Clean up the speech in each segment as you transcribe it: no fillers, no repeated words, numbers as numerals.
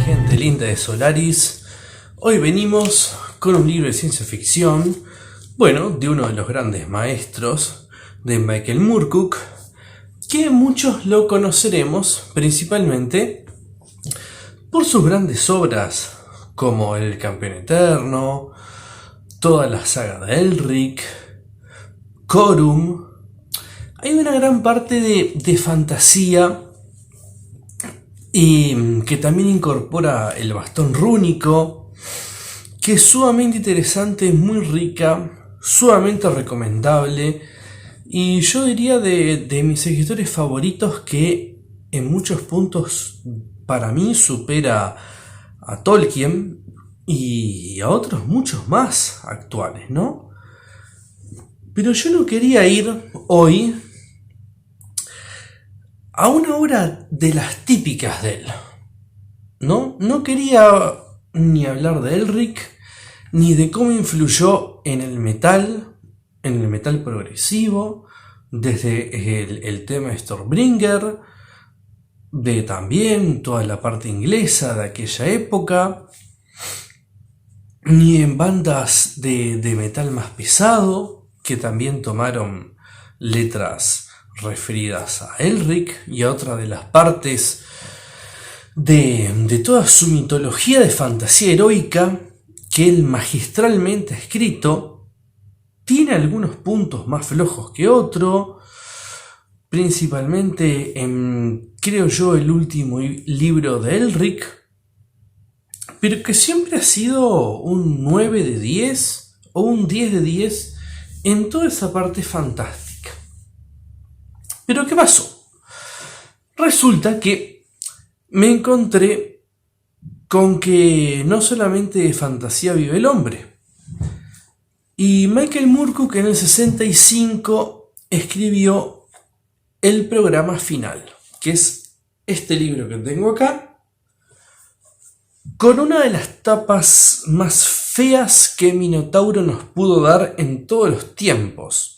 gente linda de Solaris. Hoy venimos con un libro de ciencia ficción, de uno de los grandes maestros, de Michael Moorcock, que muchos lo conoceremos principalmente por sus grandes obras como El Campeón Eterno, toda la saga de Elric, Corum. Hay una gran parte de fantasía y que también incorpora el bastón rúnico, que es sumamente interesante, muy rica, sumamente recomendable, y yo diría de mis escritores favoritos, que en muchos puntos para mí supera a Tolkien y a otros muchos más actuales, ¿no? Pero yo no quería ir hoy a una obra de las típicas de él, ¿no? No quería ni hablar de Elric, ni de cómo influyó en el metal progresivo, desde el tema Stormbringer, de también toda la parte inglesa de aquella época, ni en bandas de metal más pesado, que también tomaron letras referidas a Elric y a otra de las partes de toda su mitología de fantasía heroica que él magistralmente ha escrito. Tiene algunos puntos más flojos que otro, principalmente en, creo yo, el último libro de Elric, pero que siempre ha sido un 9 de 10 o un 10 de 10 en toda esa parte fantástica. Pero ¿qué pasó? Resulta que me encontré con que no solamente de fantasía vive el hombre. Y Michael Moorcock en el 65 escribió El Programa Final, que es este libro que tengo acá, con una de las tapas más feas que Minotauro nos pudo dar en todos los tiempos,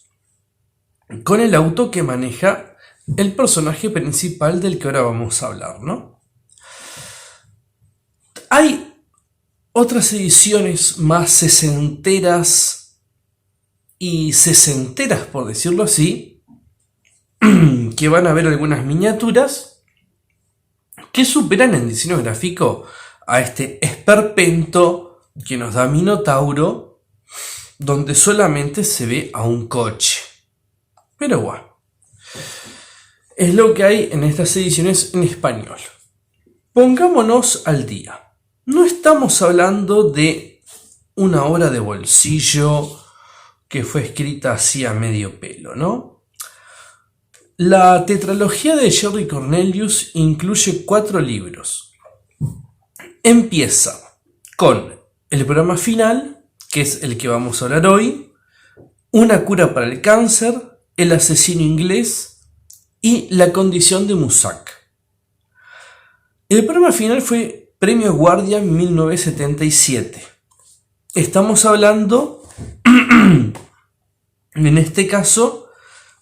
con el auto que maneja el personaje principal del que ahora vamos a hablar, ¿no? Hay otras ediciones más sesenteras y sesenteras, por decirlo así, que van a ver algunas miniaturas que superan en diseño gráfico a este esperpento que nos da Minotauro, donde solamente se ve a un coche. Pero bueno, es lo que hay en estas ediciones en español. Pongámonos al día. No estamos hablando de una obra de bolsillo que fue escrita así a medio pelo, ¿no? La tetralogía de Jerry Cornelius incluye 4 libros. Empieza con El Programa Final, que es el que vamos a hablar hoy, Una cura para el cáncer, El asesino inglés y La condición de Muzak. El Programa Final fue Premio Guardia en 1977. Estamos hablando, en este caso,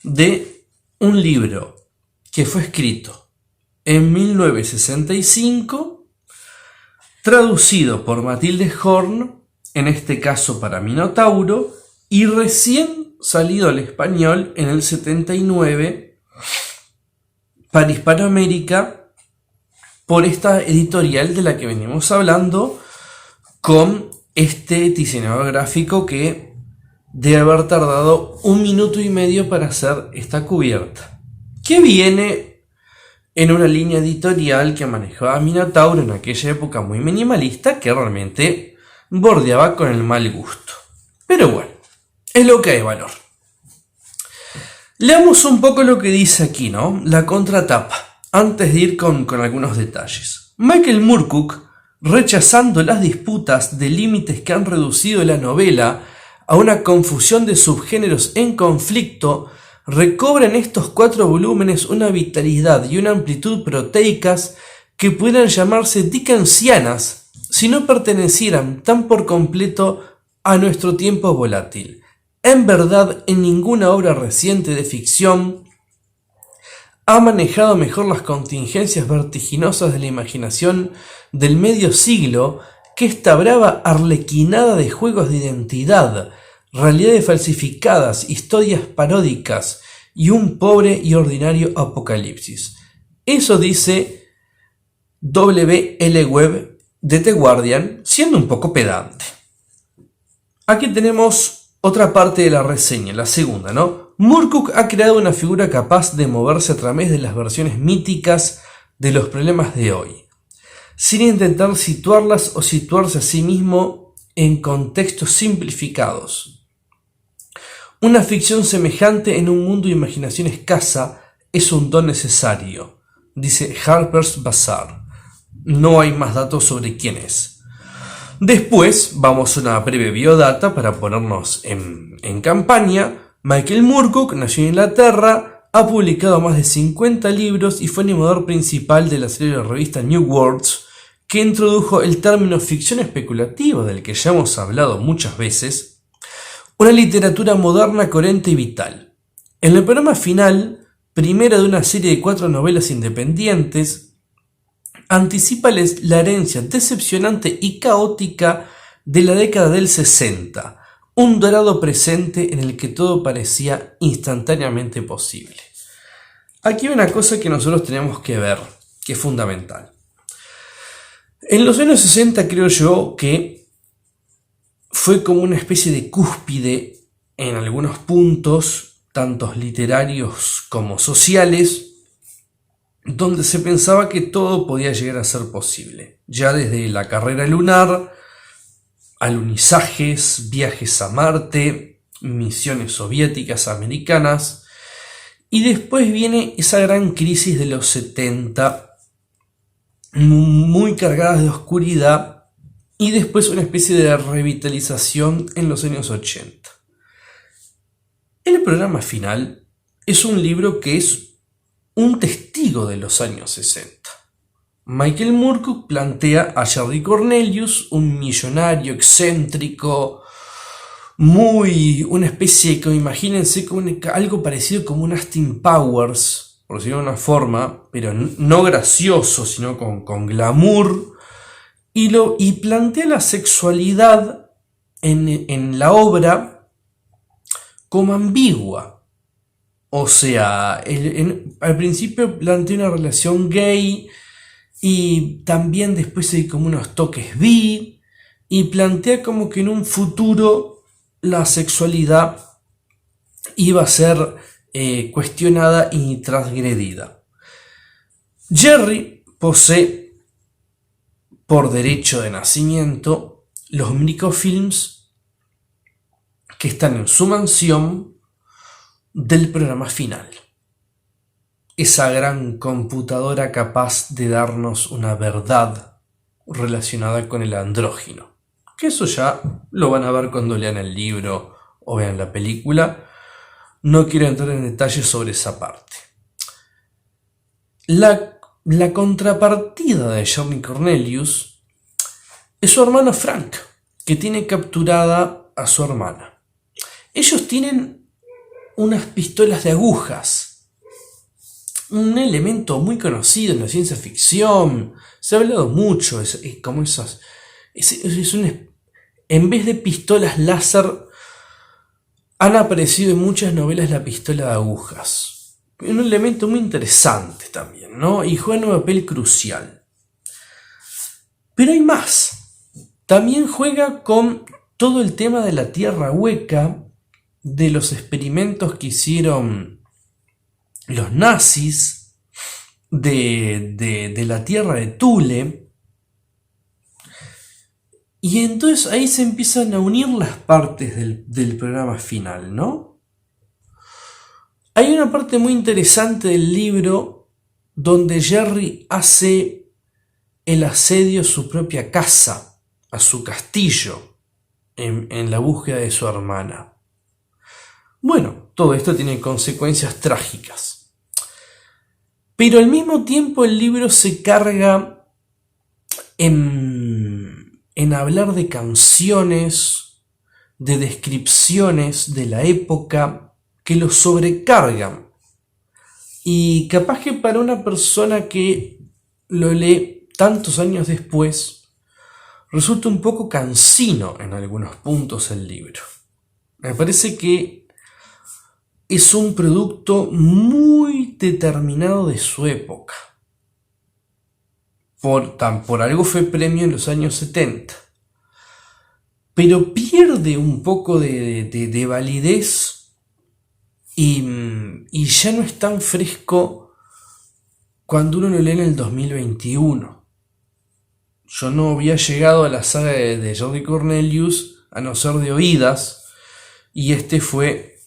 de un libro que fue escrito en 1965, traducido por Matilde Horn, en este caso para Minotauro, y recién salido al español en el 79 para Hispanoamérica por esta editorial de la que venimos hablando, con este diseñador gráfico que debe haber tardado 1 minuto y medio para hacer esta cubierta, que viene en una línea editorial que manejaba Minotauro en aquella época muy minimalista, que realmente bordeaba con el mal gusto. Pero bueno, es lo que hay valor. Leamos un poco lo que dice aquí, ¿no? La contratapa, antes de ir con algunos detalles. Michael Moorcock, rechazando las disputas de límites que han reducido la novela a una confusión de subgéneros en conflicto, recobra en estos 4 volúmenes una vitalidad y una amplitud proteicas que pudieran llamarse dickensianas si no pertenecieran tan por completo a nuestro tiempo volátil. En verdad, en ninguna obra reciente de ficción ha manejado mejor las contingencias vertiginosas de la imaginación del medio siglo que esta brava arlequinada de juegos de identidad, realidades falsificadas, historias paródicas y un pobre y ordinario apocalipsis. Eso dice W.L. Webb de The Guardian, siendo un poco pedante. Aquí tenemos otra parte de la reseña, la segunda, ¿no? Moorcock ha creado una figura capaz de moverse a través de las versiones míticas de los problemas de hoy, sin intentar situarlas o situarse a sí mismo en contextos simplificados. Una ficción semejante en un mundo de imaginación escasa es un don necesario, dice Harper's Bazaar. No hay más datos sobre quién es. Después vamos a una breve biodata para ponernos en campaña. Michael Moorcock nació en Inglaterra, ha publicado más de 50 libros y fue animador principal de la serie de revista New Worlds, que introdujo el término ficción especulativa, del que ya hemos hablado muchas veces, una literatura moderna, coherente y vital. En el programa final, primera de una serie de 4 novelas independientes, anticipa la herencia decepcionante y caótica de la década del 60, un dorado presente en el que todo parecía instantáneamente posible. Aquí hay una cosa que nosotros tenemos que ver, que es fundamental. En los años 60 creo yo que fue como una especie de cúspide en algunos puntos, tanto literarios como sociales, donde se pensaba que todo podía llegar a ser posible. Ya desde la carrera lunar, alunizajes, viajes a Marte, misiones soviéticas, americanas, y después viene esa gran crisis de los 70, muy cargadas de oscuridad, y después una especie de revitalización en los años 80. El programa final es un libro que es un testigo de los años 60. Michael Moorcock plantea a Jerry Cornelius, un millonario excéntrico, una especie, como imagínense, como algo parecido como un Austin Powers, por decirlo de una forma, pero no gracioso, sino con glamour, y plantea la sexualidad en la obra como ambigua. O sea, al principio plantea una relación gay y también después hay como unos toques bi, y plantea como que en un futuro la sexualidad iba a ser cuestionada y transgredida. Jerry posee por derecho de nacimiento los microfilms que están en su mansión del programa final. Esa gran computadora capaz de darnos una verdad relacionada con el andrógino. Que eso ya lo van a ver cuando lean el libro o vean la película. No quiero entrar en detalles sobre esa parte. La contrapartida de Jerry Cornelius es su hermano Frank, que tiene capturada a su hermana. Ellos tienen unas pistolas de agujas, un elemento muy conocido en la ciencia ficción. Se ha hablado mucho, como esas. En vez de pistolas láser, han aparecido en muchas novelas la pistola de agujas. Un elemento muy interesante también, ¿no? Y juega un papel crucial. Pero hay más. También juega con todo el tema de la tierra hueca, de los experimentos que hicieron los nazis, de la tierra de Thule. Y entonces ahí se empiezan a unir las partes del programa final, ¿no? Hay una parte muy interesante del libro donde Jerry hace el asedio a su propia casa, a su castillo, en la búsqueda de su hermana. Bueno, todo esto tiene consecuencias trágicas. Pero al mismo tiempo el libro se carga en hablar de canciones, de descripciones de la época que lo sobrecargan Y capaz que para una persona que lo lee tantos años después, resulta un poco cansino en algunos puntos el libro. Me parece que es un producto muy determinado de su época. Por algo fue premio en los años 70. Pero pierde un poco de validez y ya no es tan fresco cuando uno lo lee en el 2021. Yo no había llegado a la saga de Jordi Cornelius a no ser de oídas, y este fue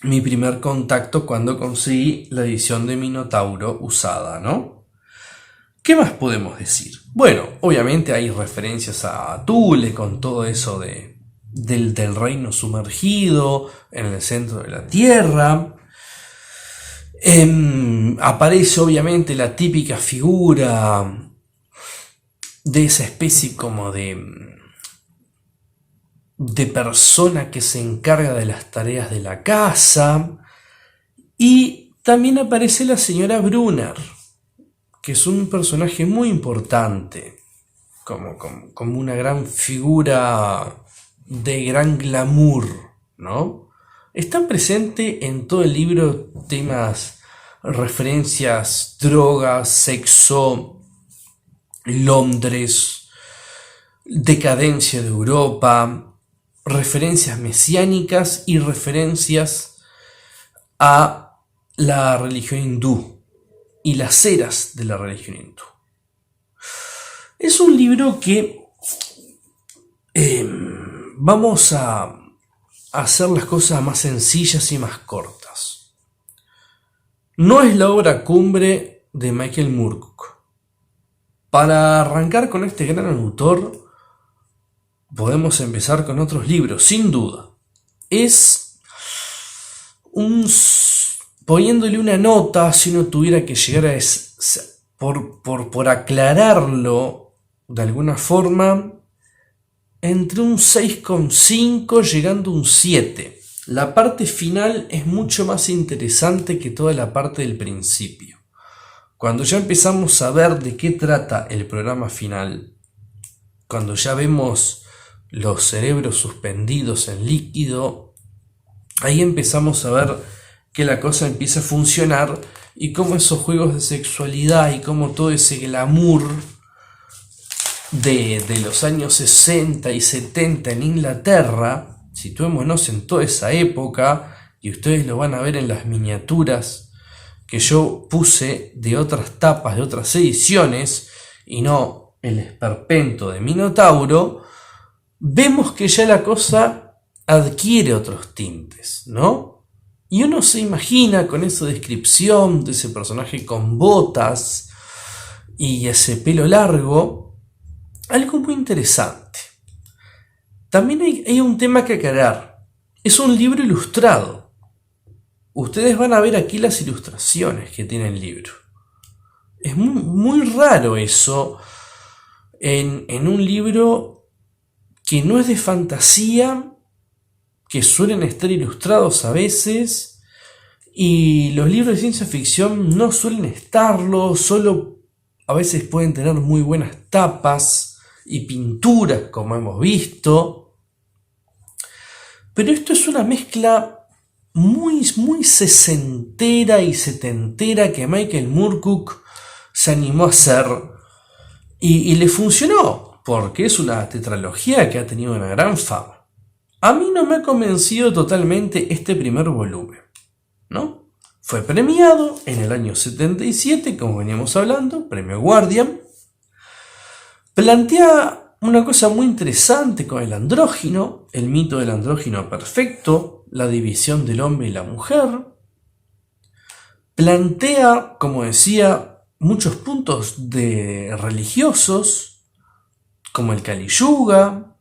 mi primer contacto cuando conseguí la edición de Minotauro usada, ¿no? ¿Qué más podemos decir? Bueno, obviamente hay referencias a Thule con todo eso del reino sumergido en el centro de la Tierra. Aparece obviamente la típica figura de esa especie como de persona que se encarga de las tareas de la casa. Y también aparece la señora Brunner, que es un personaje muy importante, como una gran figura de gran glamour, ¿no? Están presentes en todo el libro temas, referencias, drogas, sexo, Londres, decadencia de Europa, referencias mesiánicas y referencias a la religión hindú y las eras de la religión hindú. Es un libro que vamos a hacer las cosas más sencillas y más cortas. No es la obra cumbre de Michael Moorcock. Para arrancar con este gran autor, podemos empezar con otros libros, sin duda. Es poniéndole una nota, si uno tuviera que llegar a por aclararlo de alguna forma, entre un 6,5 llegando a un 7. La parte final es mucho más interesante que toda la parte del principio. Cuando ya empezamos a ver de qué trata el programa final, cuando ya vemos los cerebros suspendidos en líquido, ahí empezamos a ver que la cosa empieza a funcionar y cómo esos juegos de sexualidad y cómo todo ese glamour de los años 60 y 70 en Inglaterra, situémonos en toda esa época, y ustedes lo van a ver en las miniaturas que yo puse de otras tapas, de otras ediciones, y no el esperpento de Minotauro, vemos que ya la cosa adquiere otros tintes, ¿no? Y uno se imagina con esa descripción de ese personaje con botas y ese pelo largo, algo muy interesante. También hay un tema que aclarar. Es un libro ilustrado. Ustedes van a ver aquí las ilustraciones que tiene el libro. Es muy raro eso en un libro que no es de fantasía, que suelen estar ilustrados a veces, y los libros de ciencia ficción no suelen estarlo, solo a veces pueden tener muy buenas tapas y pinturas, como hemos visto. Pero esto es una mezcla muy sesentera y setentera que Michael Moorcock se animó a hacer, y le funcionó, porque es una tetralogía que ha tenido una gran fama. A mí no me ha convencido totalmente este primer volumen, ¿no? Fue premiado en el año 77, como veníamos hablando, premio Guardian. Plantea una cosa muy interesante con el andrógino, el mito del andrógino perfecto, la división del hombre y la mujer. Plantea, como decía, muchos puntos religiosos, como el Kali Yuga.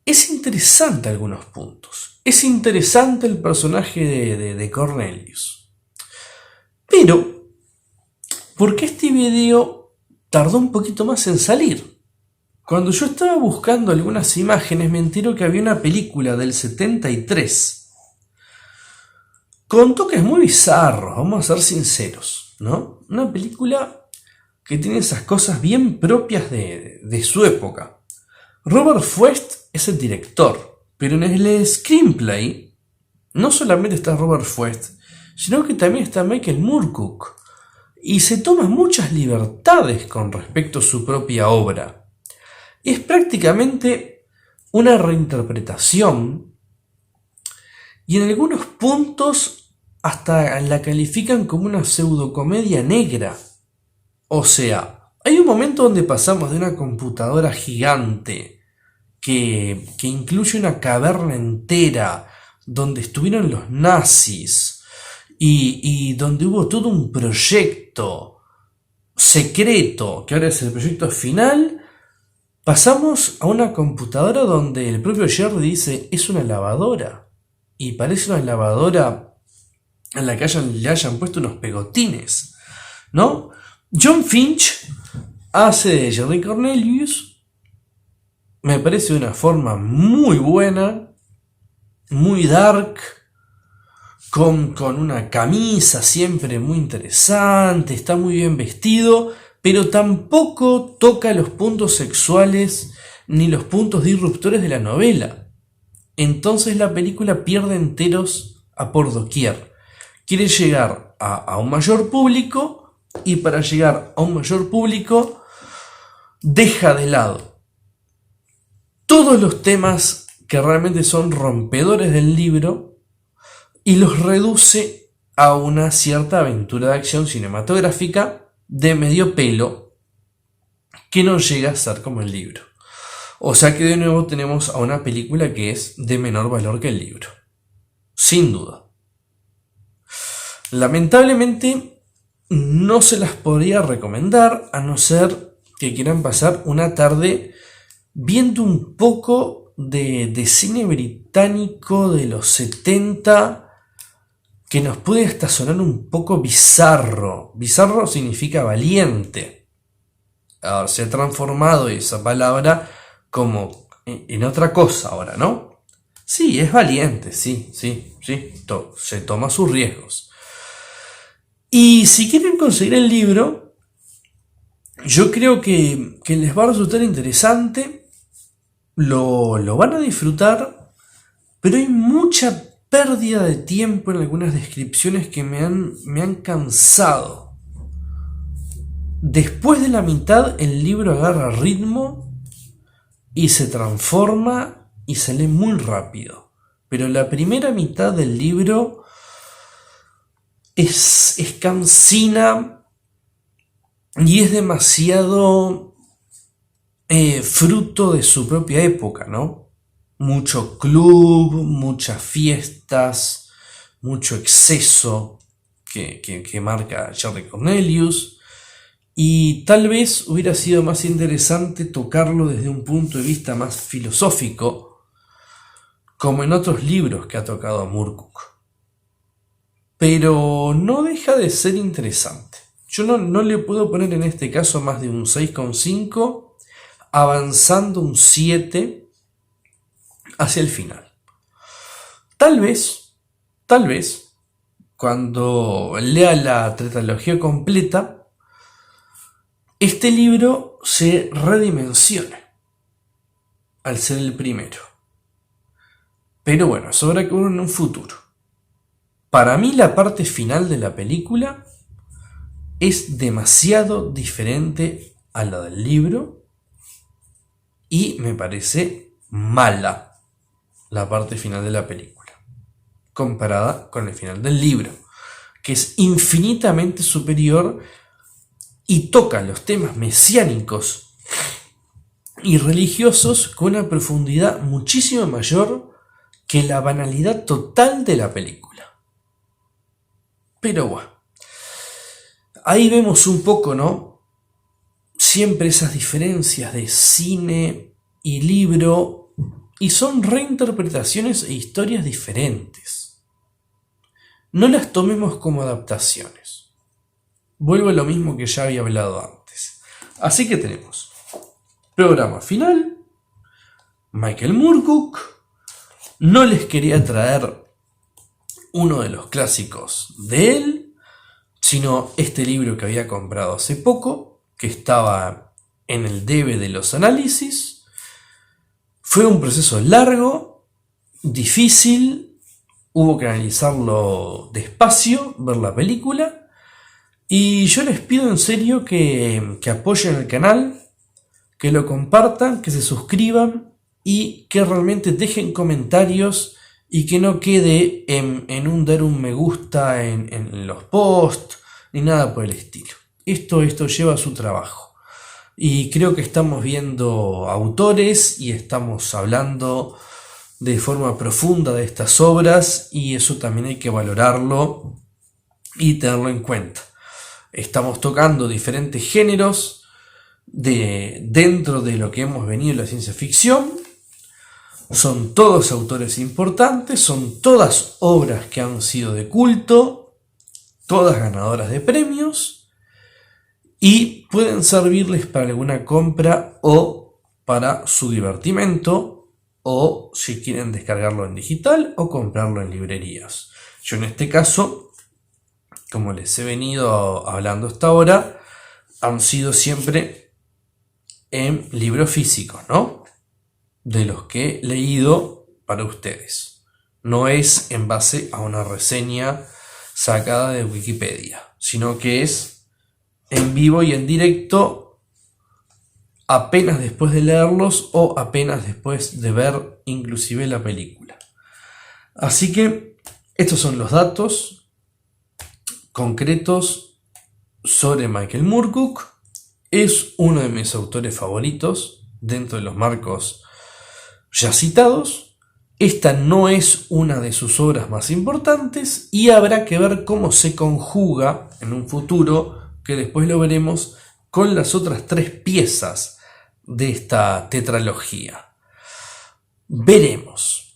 Es interesante algunos puntos. Es interesante el personaje de Cornelius. Pero, ¿por qué este video tardó un poquito más en salir? Cuando yo estaba buscando algunas imágenes, me entero que había una película del 73 con toques muy bizarros, vamos a ser sinceros, ¿no? Una película que tiene esas cosas bien propias de su época. Robert Fuest es el director, pero en el screenplay no solamente está Robert Fuest, sino que también está Michael Moorcock, y se toma muchas libertades con respecto a su propia obra. Es prácticamente una reinterpretación, y en algunos puntos hasta la califican como una pseudocomedia negra. O sea, hay un momento donde pasamos de una computadora gigante que incluye una caverna entera donde estuvieron los nazis y donde hubo todo un proyecto secreto, que ahora es el proyecto final. Pasamos a una computadora donde el propio Jerry dice es una lavadora, y parece una lavadora en la que le hayan puesto unos pegotines, ¿no? John Finch hace de Jerry Cornelius, me parece de una forma muy buena, muy dark, con una camisa siempre muy interesante, está muy bien vestido, pero tampoco toca los puntos sexuales ni los puntos disruptores de la novela. Entonces la película pierde enteros a por doquier. Quiere llegar a un mayor público, y para llegar a un mayor público deja de lado todos los temas que realmente son rompedores del libro y los reduce a una cierta aventura de acción cinematográfica de medio pelo que no llega a ser como el libro. O sea que de nuevo tenemos a una película que es de menor valor que el libro, sin duda. Lamentablemente no se las podría recomendar, a no ser que quieran pasar una tarde viendo un poco de cine británico de los 70, que nos puede hasta sonar un poco bizarro. Bizarro significa valiente. Ahora, se ha transformado esa palabra como en otra cosa ahora, ¿no? Sí, es valiente, sí, se toma sus riesgos. Y si quieren conseguir el libro, yo creo que les va a resultar interesante, lo van a disfrutar, pero hay mucha pérdida de tiempo en algunas descripciones que me han cansado. Después de la mitad el libro agarra ritmo y se transforma y se lee muy rápido, pero la primera mitad del libro es cansina y es demasiado fruto de su propia época, ¿no? Mucho club, muchas fiestas, mucho exceso que marca Jerry Cornelius, y tal vez hubiera sido más interesante tocarlo desde un punto de vista más filosófico, como en otros libros que ha tocado Moorcock. Pero no deja de ser interesante. Yo no le puedo poner en este caso más de un 6,5, avanzando un 7 hacia el final. Tal vez, cuando lea la tetralogía completa, este libro se redimensione al ser el primero. Pero bueno, eso habrá que verlo en un futuro. Para mí la parte final de la película es demasiado diferente a la del libro y me parece mala la parte final de la película comparada con el final del libro, que es infinitamente superior y toca los temas mesiánicos y religiosos con una profundidad muchísimo mayor que la banalidad total de la película. Pero bueno, ahí vemos un poco, ¿no? Siempre esas diferencias de cine y libro, y son reinterpretaciones e historias diferentes. No las tomemos como adaptaciones. Vuelvo a lo mismo que ya había hablado antes. Así que tenemos programa final, Michael Moorcock. No les quería traer uno de los clásicos de él, sino este libro que había comprado hace poco, que estaba en el debe de los análisis. Fue un proceso largo, difícil, hubo que analizarlo despacio, ver la película, y yo les pido en serio que apoyen el canal, que lo compartan, que se suscriban y que realmente dejen comentarios y que no quede en un dar un me gusta en los posts ni nada por el estilo. Esto lleva su trabajo. Y creo que estamos viendo autores y estamos hablando de forma profunda de estas obras, y eso también hay que valorarlo y tenerlo en cuenta. Estamos tocando diferentes géneros dentro de lo que hemos venido en la ciencia ficción. Son todos autores importantes, son todas obras que han sido de culto, todas ganadoras de premios, y pueden servirles para alguna compra o para su divertimento, o si quieren descargarlo en digital o comprarlo en librerías. Yo en este caso, como les he venido hablando hasta ahora, han sido siempre en libros físicos, ¿no? De los que he leído para ustedes. No es en base a una reseña sacada de Wikipedia, sino que es en vivo y en directo, apenas después de leerlos o apenas después de ver inclusive la película. Así que estos son los datos concretos sobre Michael Moorcock. Es uno de mis autores favoritos dentro de los marcos ya citados. Esta no es una de sus obras más importantes y habrá que ver cómo se conjuga en un futuro, que después lo veremos, con las otras 3 piezas de esta tetralogía. Veremos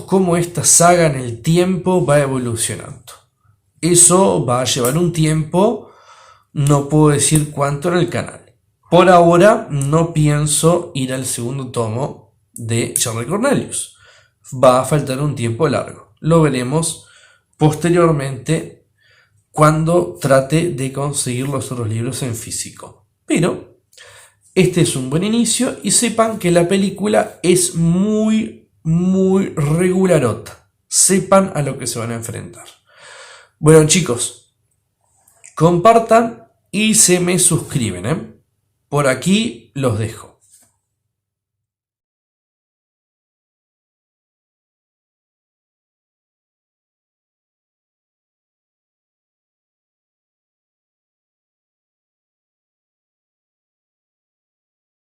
cómo esta saga en el tiempo va evolucionando. Eso va a llevar un tiempo, no puedo decir cuánto en el canal. Por ahora no pienso ir al segundo tomo de Charlie Cornelius. Va a faltar un tiempo largo. Lo veremos posteriormente cuando trate de conseguir los otros libros en físico. Pero este es un buen inicio, y sepan que la película es muy regularota. Sepan a lo que se van a enfrentar. Bueno, chicos, compartan y se me suscriben, ¿eh? Por aquí los dejo.